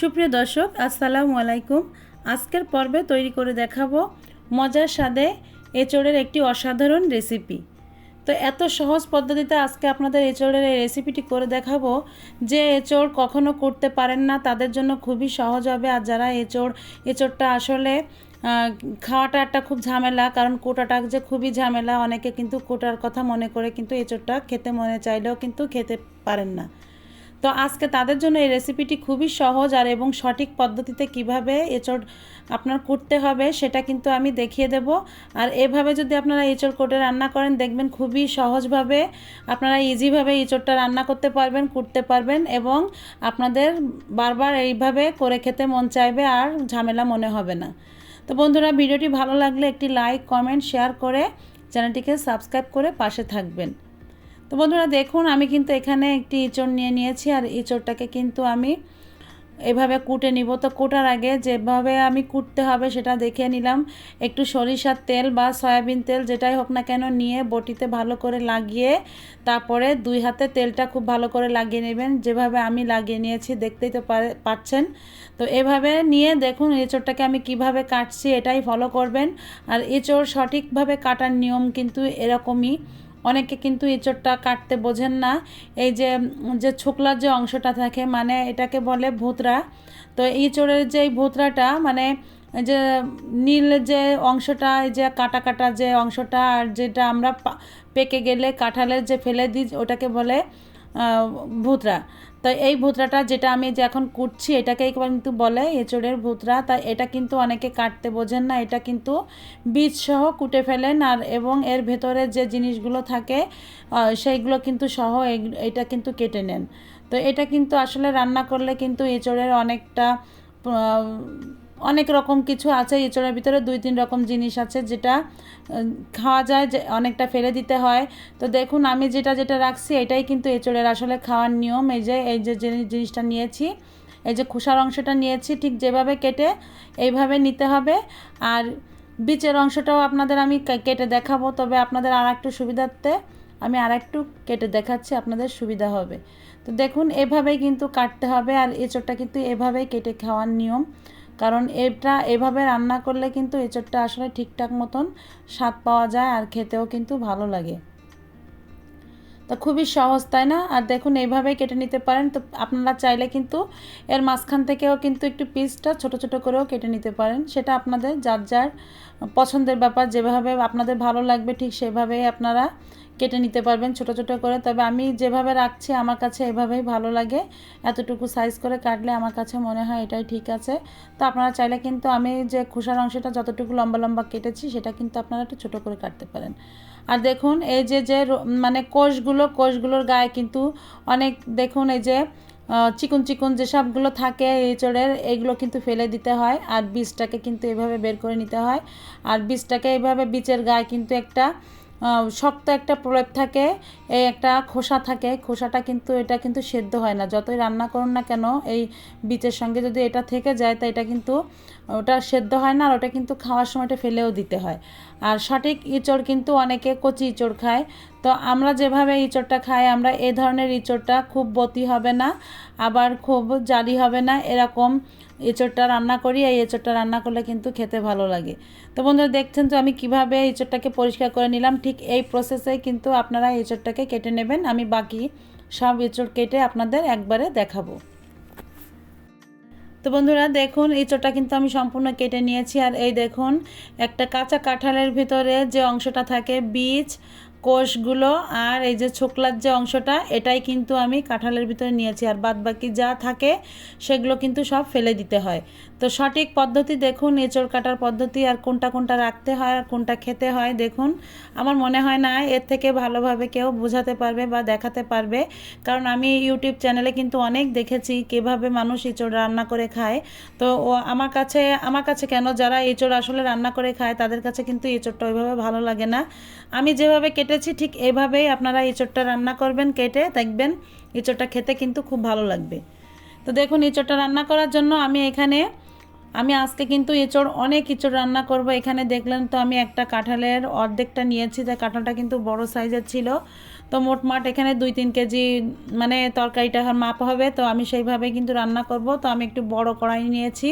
সুপ্রিয় দর্শক, আসসালামু আলাইকুম। আজকের পর্বে তৈরি করে দেখাবো মজার স্বাদে এঁচোড়ের একটি অসাধারণ রেসিপি। তো এত সহজ পদ্ধতিতে আজকে আপনাদের এঁচোড়ের এই রেসিপিটি করে দেখাবো যে এঁচোড় কখনো করতে পারেন না তাদের জন্য খুবই সহজ হবে। আর যারা এঁচোড়টা আসলে খাওয়াটা একটা খুব ঝামেলা, কারণ কোটাটা যে খুবই ঝামেলা, অনেকে কিন্তু কোটার কথা মনে করে কিন্তু এঁচোড়টা খেতে মনে চাইলেও কিন্তু খেতে পারেন না। তো আজকে তাদের জন্য এই রেসিপিটি খুবই সহজ আর এবং সঠিক পদ্ধতিতে কিভাবে এঁচোড় আপনার করতে হবে সেটা কিন্তু আমি দেখিয়ে দেব। আর এভাবে যদি আপনারা এঁচোড় কোটে রান্না করেন দেখবেন খুবই সহজভাবে আপনারা ইজিভাবে এঁচোড়টা রান্না করতে পারবেন, করতে পারবেন এবং আপনাদের বারবার এইভাবে করে খেতে মন চাইবে আর ঝামেলা মনে হবে না। তো বন্ধুরা, ভিডিওটি ভালো লাগলে একটি লাইক, কমেন্ট, শেয়ার করে চ্যানেলটিকে সাবস্ক্রাইব করে পাশে থাকবেন। তো বন্ধুরা দেখুন, আমি কিন্তু এখানে একটি এঁচোড় নিয়েছি আর এঁচোড়টাকে কিন্তু আমি এভাবে কুটে নিব। তো কুটার আগে যেভাবে আমি কুটতে হবে সেটা দেখে নিলাম। একটু সরিষার তেল বা সয়াবিন তেল যেটাই হোক না কেন নিয়ে বটিতে ভালো করে লাগিয়ে তারপরে দুই হাতে তেলটা খুব ভালো করে লাগিয়ে নেবেন, যেভাবে আমি লাগিয়ে নিয়েছি দেখতেই তো পাচ্ছেন। তো এভাবে নিয়ে দেখুন এঁচোড়টাকে আমি কিভাবে কাটছি এটাই ফলো করবেন। আর এঁচোড় সঠিকভাবে কাটার নিয়ম কিন্তু এরকমই। অনেকে কিন্তু এঁচোড়টা কাটতে বোঝেন না। এই যে যে ছোকলার যে অংশটা থাকে, মানে এটাকে বলে ভুতরা। তো এঁচোড়ের যে ভুতরাটা মানে যে নীল যে অংশটা, এই যে কাটা কাটা যে অংশটা, আর যেটা আমরা পেকে গেলে কাঁঠালের যে ফেলে দিই ওটাকে বলে ভুতরা। তো এই ভুতরাটা যেটা আমি যে এখন কুটছি এটাকেই কিন্তু বলে এঁচোড়ের ভুতরা। তাই এটা কিন্তু অনেকে কাটতে বোঝেন না, এটা কিন্তু বীজ সহ কুটে ফেলেন আর এবং এর ভেতরে যে জিনিসগুলো থাকে সেইগুলো কিন্তু সহ এটা কিন্তু কেটে নেন। তো এটা কিন্তু আসলে রান্না করলে কিন্তু এঁচোড়ের অনেক রকম কিছু আছে। এঁচোড়ের ভিতরে 2-3 রকম জিনিস আছে যেটা খাওয়া যায়, যে অনেকটা ফেলে দিতে হয়। তো দেখুন আমি যেটা যেটা রাখছি এটাই কিন্তু এঁচোড়ের আসলে খাওয়ার নিয়ম। এই যে জিনিসটা নিয়েছি, এই যে খোসার অংশটা নিয়েছি, ঠিক যেভাবে কেটে এইভাবে নিতে হবে। আর বীজের অংশটাও আপনাদের আমি কেটে দেখাবো, তবে আপনাদের আর একটু সুবিধার্থে আমি আর একটু কেটে দেখাচ্ছি, আপনাদের সুবিধা হবে। তো দেখুন এভাবেই কিন্তু কাটতে হবে। আর এঁচোড়টা কিন্তু এভাবেই কেটে খাওয়ার নিয়ম, কারণ এটা এভাবে রান্না করলে কিন্তু এঁচোড়টা আসলে ঠিকঠাক মতন স্বাদ পাওয়া যায় আর খেতেও কিন্তু ভালো লাগে। তো খুবই সহজ, তাই না? আর দেখুন এইভাবেই কেটে নিতে পারেন। তো আপনারা চাইলে কিন্তু এর মাঝখান থেকেও কিন্তু একটু পিসটা ছোট ছোট করেও কেটে নিতে পারেন, সেটা আপনাদের যার যার পছন্দের ব্যাপার। যেভাবে আপনাদের ভালো লাগবে ঠিক সেভাবেই আপনারা কেটে নিতে পারবেন ছোট ছোট করে। তবে আমি যেভাবে রাখছি আমার কাছে এভাবেই ভালো লাগে, এতটুকু সাইজ করে কাটলে আমার কাছে মনে হয় এটাই ঠিক আছে। তো আপনারা চাইলে কিন্তু আমি যে খোসার অংশটা যতটুকু লম্বা লম্বা কেটেছি সেটা কিন্তু আপনারা একটু ছোটো করে কাটতে পারেন। আর দেখুন এই যে যে মানে কোষগুলোর গায়ে কিন্তু অনেক, দেখুন এই যে চিকন চিকন যেসবগুলো থাকে এঁচোড়ের, এইগুলো কিন্তু ফেলে দিতে হয় আর বীজটাকে কিন্তু এভাবে বের করে নিতে হয়। আর বীজটাকে এইভাবে বীজের গায়ে কিন্তু একটা শক্ত একটা প্রলেপ থাকে, এই একটা খোসা থাকে, খোসাটা কিন্তু এটা কিন্তু সেদ্ধ হয় না, যতই রান্না করুন না কেন এই বীজের সঙ্গে যদি এটা থেকে যায় তো এটা কিন্তু ওটা সেদ্ধ হয় না, আর ওটা কিন্তু খাওয়ার সময় এটা ফেলেও দিতে হয়। আর সঠিক ইঁচড় কিন্তু অনেকে কচি ইঁচড় খায়। তো আমরা যেভাবে ইঁচড়টা খাই, আমরা এই ধরনের ইঁচড়টা খুব বতি হবে না, আবার খুব জালি হবে না, এরকম এঁচোড়টা রান্না করি। এই এঁচোড়টা রান্না করলে কিন্তু খেতে ভালো লাগে। তো বন্ধুরা দেখছেন তো আমি কিভাবে এঁচোড়টাকে পরিষ্কার করে নিলাম, ঠিক এই প্রসেসেই কিন্তু আপনারা এঁচোড়টাকে কেটে নেবেন। আমি বাকি সব এঁচোড় কেটে আপনাদের একবারে দেখাবো। তো বন্ধুরা দেখুন এঁচোড়টা কিন্তু আমি সম্পূর্ণ কেটে নিয়েছি। আর এই দেখুন একটা কাঁচা কাঁঠালের ভিতরে যে অংশটা থাকে, বীজ, কোষগুলো আর এই যে ছোকলার যে অংশটা, এটাই কিন্তু আমি কাঁঠালের ভিতরে নিয়েছি। আর বাদ বাকি যা থাকে সেগুলো কিন্তু সব ফেলে দিতে হয়। তো সঠিক পদ্ধতি দেখুন এঁচোড় কাটার পদ্ধতি, আর কোনটা কোনটা রাখতে হয় আর কোনটা খেতে হয় দেখুন। আমার মনে হয় না এর থেকে ভালোভাবে কেউ বোঝাতে পারবে বা দেখাতে পারবে, কারণ আমি ইউটিউব চ্যানেলে কিন্তু অনেক দেখেছি কীভাবে মানুষ এঁচোড় রান্না করে খায়। তো আমার কাছে কেন, যারা এঁচোড় আসলে রান্না করে খায় তাদের কাছে কিন্তু এঁচোড়টা ওইভাবে ভালো লাগে না। আমি যেভাবে কেটেছি ঠিক এভাবেই আপনারা এঁচোড়টা রান্না করবেন, কেটে দেখবেন এঁচোড়টা খেতে কিন্তু খুব ভালো লাগবে। তো দেখুন এঁচোড়টা রান্না করার জন্য আমি এখানে আমি আজকে কিন্তু এঁচড় অনেক এঁচড় রান্না করব। এখানে দেখলেন তো আমি একটা কাঁঠালের অর্ধেকটা নিয়েছি, তাই কাঁঠালটা কিন্তু বড় সাইজের ছিল। তো মোটমাট এখানে 2-3 কেজি মানে তরকারিটা মাপ হবে, তো আমি সেইভাবে কিন্তু রান্না করব। তো আমি একটু বড় কড়াই নিয়েছি।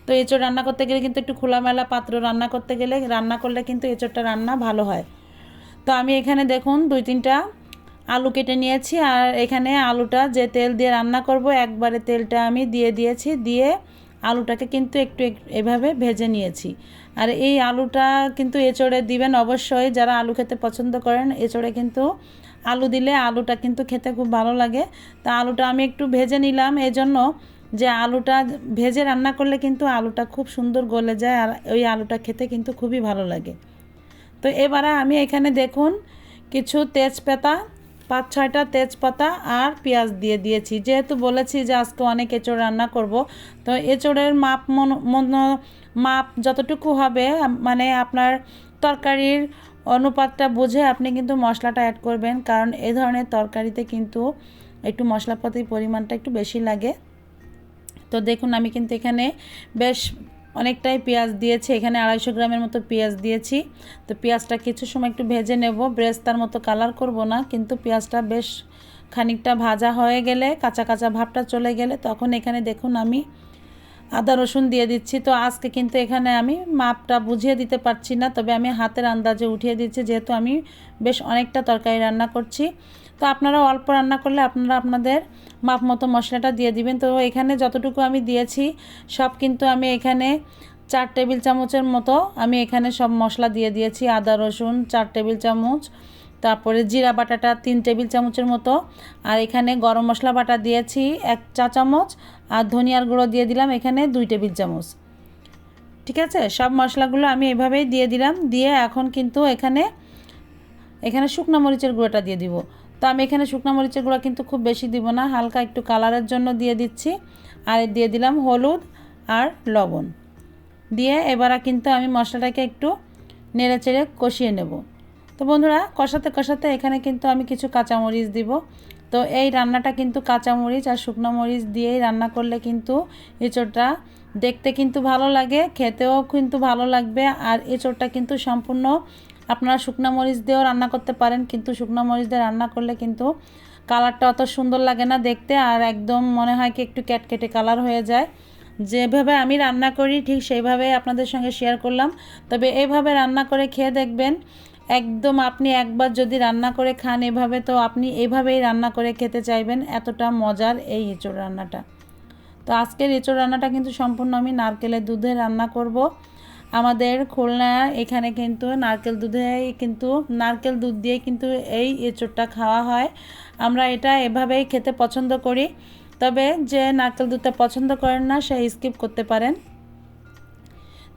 তো এঁচড় রান্না করতে গেলে কিন্তু একটু খোলামেলা পাত্র রান্না করলে কিন্তু এঁচড়টা রান্না ভালো হয়। তো আমি এখানে দেখুন 2-3টা আলু কেটে নিয়েছি, আর এখানে আলুটা যে তেল দিয়ে রান্না করব একবারে তেলটা আমি দিয়ে দিয়েছি, দিয়ে আলুটাকে কিন্তু একটু এভাবে ভেজে নিয়েছি। আর এই আলুটা কিন্তু এঁচড়ে দিবেন অবশ্যই, যারা আলু খেতে পছন্দ করেন। এঁচড়ে কিন্তু আলু দিলে আলুটা কিন্তু খেতে খুব ভালো লাগে। তা আলুটা আমি একটু ভেজে নিলাম, এজন্য যে আলুটা ভেজে রান্না করলে কিন্তু আলুটা খুব সুন্দর গলে যায়, আর ওই আলুটা খেতে কিন্তু খুবই ভালো লাগে। তো এবারে আমি এখানে দেখুন কিছু তেজপাতা, 5-6টা তেজপাতা আর পেঁয়াজ দিয়ে দিয়েছি। যেহেতু বলেছি যে আজকে অনেক এঁচড় রান্না করব, তো এঁচড়ের মাপ যতটুকু হবে মানে আপনার তরকারির অনুপাতটা বুঝে আপনি কিন্তু মশলাটা অ্যাড করবেন, কারণ এই ধরনের তরকারিতে কিন্তু একটু মশলাপাতির পরিমাণটা একটু বেশি লাগে। তো দেখুন আমি কিন্তু এখানে বেশ অনেকটাই পেঁয়াজ দিয়েছি, এখানে 250 গ্রামের মতো পেঁয়াজ দিয়েছি। তো পেঁয়াজটা কিছু সময় একটু ভেজে নেব, ব্রেস্তার মতো কালার করব না, কিন্তু পেঁয়াজটা বেশ খানিকটা ভাজা হয়ে গেলে, কাঁচা কাঁচা ভাবটা চলে গেলে, তখন এখানে দেখুন আমি আদা রসুন দিয়ে দিচ্ছি। তো আজকে কিন্তু এখানে আমি মাপটা বুঝিয়ে দিতে পারছি না, তবে আমি হাতের আন্দাজে উঠিয়ে দিচ্ছি, যেহেতু আমি বেশ অনেকটা তরকারি রান্না করছি। তো আপনারা অল্প রান্না করলে আপনারা আপনাদের মাপ মতো মশলাটা দিয়ে দিবেন। তো এখানে যতটুকু আমি দিয়েছি সব কিন্তু আমি এখানে 4 টেবিল চামচের মতো আমি এখানে সব মশলা দিয়ে দিয়েছি। আদা রসুন 4 টেবিল চামচ, তারপরে জিরা বাটাটা 3 টেবিল চামচের মতো, আর এখানে গরম মশলা বাটা দিয়েছি 1 চা চামচ, আর ধনিয়ার গুঁড়ো দিয়ে দিলাম এখানে 2 টেবিল চামচ। ঠিক আছে, সব মশলাগুলো আমি এভাবেই দিয়ে দিলাম। দিয়ে এখন কিন্তু এখানে শুকনো মরিচের গুঁড়োটা দিয়ে দিব। তো আমি এখানে শুকনো মরিচের গুঁড়ো কিন্তু খুব বেশি দিব না, হালকা একটু কালারের জন্য দিয়ে দিচ্ছি। আর দিয়ে দিলাম হলুদ আর লবণ দিয়ে এবারে কিন্তু আমি মশলাটাকে একটু নেড়ে চেড়ে কষিয়ে নেব। তো বন্ধুরা কষাতে কষাতে এখানে কিন্তু আমি কিছু কাঁচামরিচ দিব। তো এই রান্নাটা কিন্তু কাঁচামরিচ আর শুকনো মরিচ দিয়েই রান্না করলে কিন্তু এঁচোড়টা দেখতে কিন্তু ভালো লাগে, খেতেও কিন্তু ভালো লাগবে। আর এঁচোড়টা কিন্তু সম্পূর্ণ আপনারা শুকনো মরিচ দিয়েও রান্না করতে পারেন, কিন্তু শুকনো মরিচ দিয়ে রান্না করলে কিন্তু কালারটা অত সুন্দর লাগে না দেখতে, আর একদম মনে হয় কি একটু ক্যাটকেটে কালার হয়ে যায়। যেভাবে আমি রান্না করি ঠিক সেইভাবে আপনাদের সঙ্গে শেয়ার করলাম। তবে এইভাবে রান্না করে খেয়ে দেখবেন, একদম আপনি একবার যদি রান্না করে খান এভাবে, তো আপনি এভাবেই রান্না করে খেতে চাইবেন, এতটা মজার এই এঁচোড় রান্নাটা। তো আজকের এঁচোড় রান্নাটা কিন্তু সম্পূর্ণ আমি নারকেলের দুধে রান্না করব। আমাদের খুলনা এখানে কিন্তু নারকেল দুধ দিয়ে কিন্তু এই এঁচোড়টা খাওয়া হয়। আমরা এটা এভাবেই খেতে পছন্দ করি। তবে যে নারকেল দুধটা পছন্দ করেন না সে স্কিপ করতে পারেন।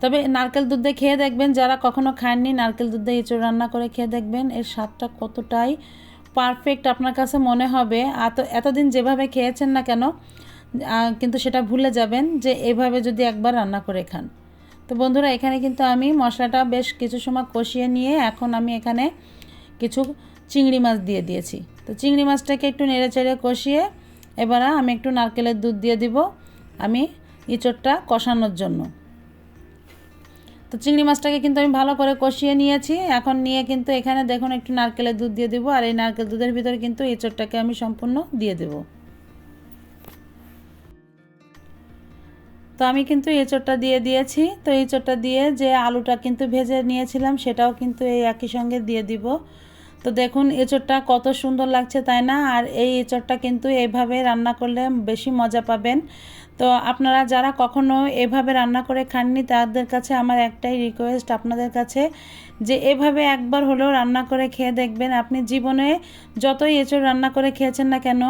তবে নারকেল দুধ দিয়ে খেয়ে দেখবেন, যারা কখনো খাননি নারকেল দুধ দিয়ে এঁচোড় রান্না করে খেয়ে দেখবেন এর স্বাদটা কতটাই পারফেক্ট আপনার কাছে মনে হবে। এতদিন যেভাবে খেয়েছেন না কেন কিন্তু সেটা ভুলে যাবেন যে এভাবে যদি একবার রান্না করে খান। তো বন্ধুরা এখানে কিন্তু আমি মশলাটা বেশ কিছু সময় কষিয়ে নিয়ে এখন আমি এখানে কিছু চিংড়ি মাছ দিয়ে দিয়েছি। তো চিংড়ি মাছটাকে একটু নেড়ে চেড়ে কষিয়ে এবারে আমি একটু নারকেলের দুধ দিয়ে দিব আমি এঁচোড়টা কষানোর জন্য। তো চিংড়ি মাছটাকে কিন্তু আমি ভালো করে কষিয়ে নিয়েছি। এখন নিয়ে কিন্তু এখানে দেখুন একটু নারকেলের দুধ দিয়ে দিব, আর এই নারকেল দুধের ভিতরে কিন্তু এঁচোড়টাকে আমি সম্পূর্ণ দিয়ে দেব। তো আমি কিন্তু এঁচোড়টা দিয়ে দিয়েছি। তো এঁচোড়টা দিয়ে যে আলুটা কিন্তু ভেজে নিয়েছিলাম সেটাও কিন্তু এই একই সঙ্গে দিয়ে দিব। তো দেখুন এঁচোড়টা কত সুন্দর লাগছে তাই না? আর এই এঁচোড়টা কিন্তু এইভাবে রান্না করলে বেশি মজা পাবেন। তো আপনারা যারা কখনো এভাবে রান্না করে খাননি তাদের কাছে আমার একটাই রিকোয়েস্ট আপনাদের কাছে, যে এভাবে একবার হলেও রান্না করে খেয়ে দেখবেন। আপনি জীবনে যতই এঁচোড় রান্না করে খেয়েছেন না কেন,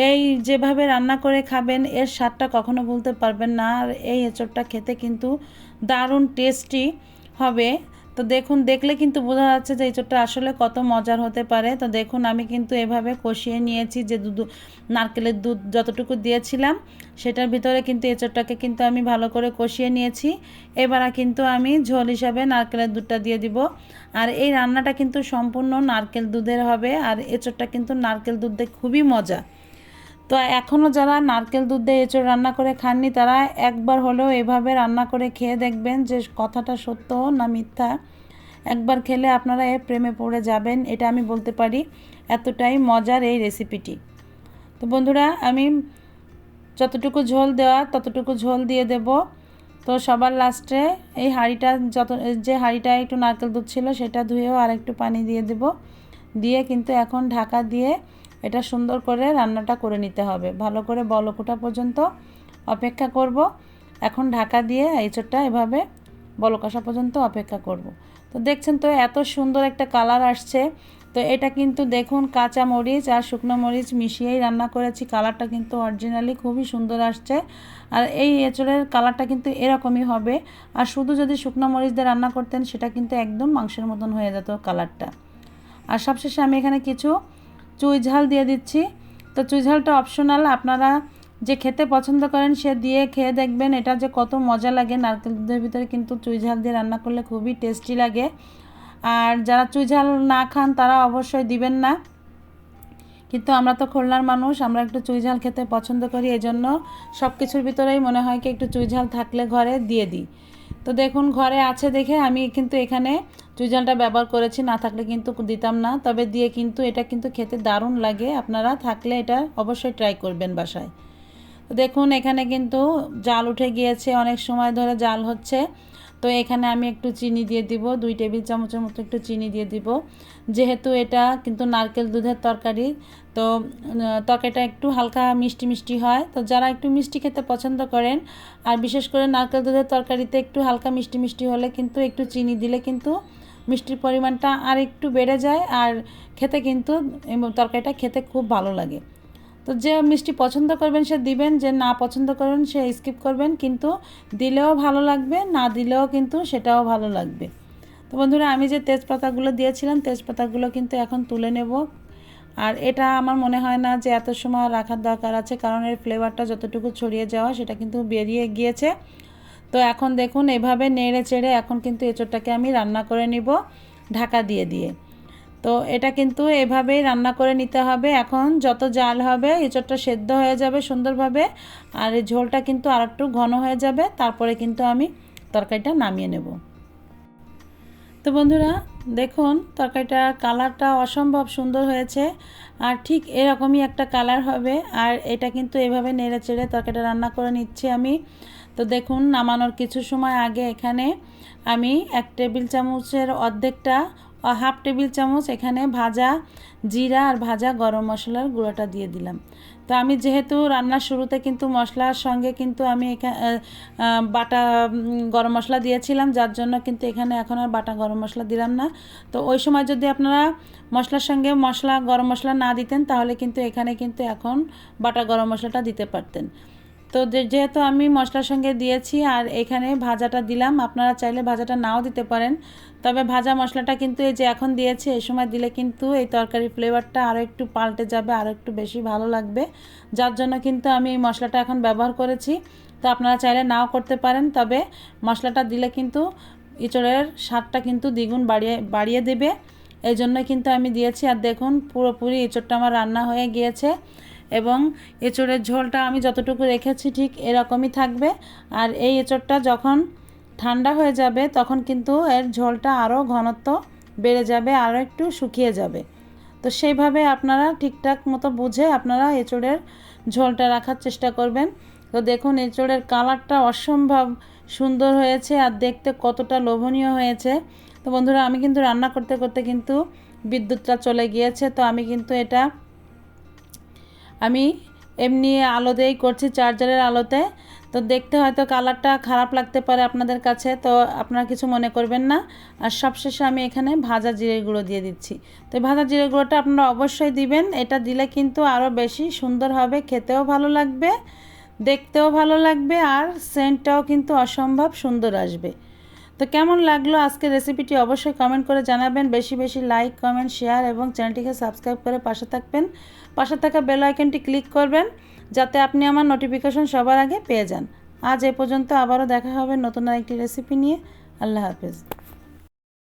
এই যেভাবে রান্না করে খাবেন এর স্বাদটা কখনো ভুলতে পারবেন না। আর এই এঁচোড়টা খেতে কিন্তু দারুণ টেস্টি হবে। তো দেখুন দেখলে কিন্তু বোঝা যাচ্ছে যে এঁচোড়টা আসলে কত মজার হতে পারে। তো দেখুন আমি কিন্তু এভাবে কষিয়ে নিয়েছি, যে নারকেলের দুধ যতটুকু দিয়েছিলাম সেটার ভিতরে কিন্তু এঁচোড়টাকে কিন্তু আমি ভালো করে কষিয়ে নিয়েছি। এবার কিন্তু আমি ঝোল হিসাবে নারকেলের দুধটা দিয়ে দিব। আর এই রান্নাটা কিন্তু সম্পূর্ণ নারকেল দুধের হবে, আর এঁচোড়টা কিন্তু নারকেল দুধ দিয়ে খুবই মজা। তো এখনও যারা নারকেল দুধ দিয়ে এঁচোড় রান্না করে খাননি তারা একবার হলেও এভাবে রান্না করে খেয়ে দেখবেন যে কথাটা সত্য না মিথ্যা। একবার খেলে আপনারা এর প্রেমে পড়ে যাবেন, এটা আমি বলতে পারি, এতটাই মজার এই রেসিপিটি। তো বন্ধুরা, আমি যতটুকু ঝোল দেওয়া ততটুকু ঝোল দিয়ে দেব। তো সবার লাস্টে এই হাঁড়িটা যে হাঁড়িটা একটু নারকেল দুধ ছিল সেটা ধুয়েও আর একটু পানি দিয়ে দেব। দিয়ে কিন্তু এখন ঢাকা দিয়ে এটা সুন্দর করে রান্নাটা করে নিতে হবে। ভালো করে বলক ওঠা পর্যন্ত অপেক্ষা করব। এখন ঢাকা দিয়ে এঁচোড়টা এভাবে বলক আসা পর্যন্ত অপেক্ষা করব। তো দেখছেন তো এত সুন্দর একটা কালার আসছে। তো এটা কিন্তু দেখুন কাঁচা মরিচ আর শুকনো মরিচ মিশিয়েই রান্না করেছি। কালারটা কিন্তু অরিজিনালি খুবই সুন্দর আসছে। আর এই এঁচোড়ের কালারটা কিন্তু এরকমই হবে। আর শুধু যদি শুকনো মরিচ দিয়ে রান্না করতেন সেটা কিন্তু একদম মাংসের মতন হয়ে যেত কালারটা। আর সবশেষে আমি এখানে কিছু চুই ঝাল দিয়ে দিচ্ছি। তো চুই ঝালটা অপশনাল, আপনারা যে খেতে পছন্দ করেন সে দিয়ে খেয়ে দেখবেন এটা যে কত মজা লাগে। নারকেল দুধের ভিতরে কিন্তু চুই ঝাল দিয়ে রান্না করলে খুবই টেস্টি লাগে। আর যারা চুই ঝাল না খান তারা অবশ্যই দিবেন না, কিন্তু আমরা তো খুলনার মানুষ, আমরা একটু চুই ঝাল খেতে পছন্দ করি, এজন্য সব কিছুর ভিতরেই মনে হয় কি একটু চুই ঝাল থাকলে ঘরে দিয়ে দিই। তো দেখুন ঘরে আছে দেখে আমি কিন্তু এখানে চুই ঝালটা ব্যবহার করেছি, না থাকলে কিন্তু দিতাম না। তবে দিয়ে কিন্তু এটা কিন্তু খেতে দারুণ লাগে, আপনারা থাকলে এটা অবশ্যই ট্রাই করবেন বাসায়। তো দেখুন এখানে কিন্তু জাল উঠে গিয়েছে, অনেক সময় ধরে জাল হচ্ছে। তো এখানে আমি একটু চিনি দিয়ে দিব, 2 টেবিল চামচের মতো একটু চিনি দিয়ে দিব। যেহেতু এটা কিন্তু নারকেল দুধের তরকারি, তো তরকারিটা একটু হালকা মিষ্টি মিষ্টি হয়। তো যারা একটু মিষ্টি খেতে পছন্দ করেন, আর বিশেষ করে নারকেল দুধের তরকারিতে একটু হালকা মিষ্টি মিষ্টি হলে কিন্তু একটু চিনি দিলে কিন্তু মিষ্টির পরিমাণটা আর একটু বেড়ে যায়, আর খেতে কিন্তু তরকারিটা খেতে খুব ভালো লাগে। তো যে মিষ্টি পছন্দ করবেন সে দিবেন, যে না পছন্দ করবেন সে স্কিপ করবেন, কিন্তু দিলেও ভালো লাগবে, না দিলেও কিন্তু সেটাও ভালো লাগবে। তো বন্ধুরা, আমি যে তেজপাতাগুলো দিয়েছিলাম তেজপাতাগুলো কিন্তু এখন তুলে নেব। আর এটা আমার মনে হয় না যে এত সময় রাখার দরকার আছে, কারণ এর ফ্লেভারটা যতটুকু ছড়িয়ে যাওয়া সেটা কিন্তু বেরিয়ে গিয়েছে। তো এখন দেখুন এভাবে নেড়ে চেড়ে এখন কিন্তু এঁচোড়টাকে আমি রান্না করে নিব ঢাকা দিয়ে দিয়ে। তো এটা কিন্তু এভাবেই রান্না করে নিতে হবে। এখন যত জাল হবে এঁচোড়টা সেদ্ধ হয়ে যাবে সুন্দরভাবে, আর এই ঝোলটা কিন্তু আর একটু ঘন হয়ে যাবে, তারপরে কিন্তু আমি তরকারিটা নামিয়ে নেব। তো বন্ধুরা দেখুন তরকারিটার কালারটা অসম্ভব সুন্দর হয়েছে, আর ঠিক এরকমই একটা কালার হবে। আর এটা কিন্তু এভাবে নেড়ে চেড়ে তরকারিটা রান্না করে নিচ্ছি আমি। তো দেখুন নামানোর কিছু সময় আগে এখানে আমি 1 টেবিল চামচের অর্ধেকটা, হাফ টেবিল চামচ এখানে ভাজা জিরা আর ভাজা গরম মশলার গুঁড়োটা দিয়ে দিলাম। তো আমি যেহেতু রান্নার শুরুতে কিন্তু মশলার সঙ্গে কিন্তু আমি বাটা গরম মশলা দিয়েছিলাম, যার জন্য কিন্তু এখানে এখন আর বাটা গরম মশলা দিলাম না। তো ওই সময় যদি আপনারা মশলার সঙ্গে গরম মশলা না দিতেন তাহলে কিন্তু এখানে কিন্তু এখন বাটা গরম মশলাটা দিতে পারতেন। তো যেহেতু আমি মশলার সঙ্গে দিয়েছি আর এখানে ভাজাটা দিলাম, আপনারা চাইলে ভাজাটা নাও দিতে পারেন। তবে ভাজা মশলাটা কিন্তু এই যে এখন দিয়েছি, এই সময় দিলে কিন্তু এই তরকারির ফ্লেভারটা আরও একটু পাল্টে যাবে, আরও একটু বেশি ভালো লাগবে, যার জন্য কিন্তু আমি এই মশলাটা এখন ব্যবহার করেছি। তো আপনারা চাইলে নাও করতে পারেন, তবে মশলাটা দিলে কিন্তু এঁচোড়ের স্বাদটা কিন্তু দ্বিগুণ বাড়িয়ে দেবে, এই জন্য কিন্তু আমি দিয়েছি। আর দেখুন পুরোপুরি এঁচোড়টা আমার রান্না হয়ে গিয়েছে, এবং এঁচোড়ের ঝোলটা আমি যতটুকু রেখেছি ঠিক এরকমই থাকবে। আর এই এঁচোড়টা যখন ঠান্ডা হয়ে যাবে তখন কিন্তু এর ঝোলটা আরও ঘনত্ব বেড়ে যাবে, আরও একটু শুকিয়ে যাবে। তো সেইভাবে আপনারা ঠিকঠাক মতো বুঝে আপনারা এঁচোড়ের ঝোলটা রাখার চেষ্টা করবেন। তো দেখুন এঁচোড়ের কালারটা অসম্ভব সুন্দর হয়েছে, আর দেখতে কতটা লোভনীয় হয়েছে। তো বন্ধুরা, আমি কিন্তু রান্না করতে করতে কিন্তু বিদ্যুৎটা চলে গিয়েছে। তো আমি কিন্তু এটা এমনি আলোতেই করছি, চার্জারের আলোতে। তো দেখতে হয়তো কালারটা খারাপ লাগতে পারে আপনাদের কাছে, তো আপনারা কিছু মনে করবেন না। আর সবশেষে আমি এখানে ভাজা জিরের গুঁড়ো দিয়ে দিচ্ছি। তো ভাজা জিরের গুঁড়োটা আপনারা অবশ্যই দিবেন, এটা দিলে কিন্তু আরও বেশি সুন্দর হবে, খেতেও ভালো লাগবে, দেখতেও ভালো লাগবে, আর সেন্টটাও কিন্তু অসম্ভব সুন্দর আসবে। তো কেমন লাগলো আজকের রেসিপিটি অবশ্যই কমেন্ট করে জানাবেন। বেশি বেশি লাইক, কমেন্ট, শেয়ার এবং চ্যানেলটিকে সাবস্ক্রাইব করে পাশে থাকবেন। পাশে থাকা বেল আইকনটি ক্লিক করবেন যাতে আপনি আমার নোটিফিকেশন সবার আগে পেয়ে যান। আজ এ পর্যন্ত, আবারও দেখা হবে নতুন আরেকটি রেসিপি নিয়ে। আল্লাহ হাফেজ।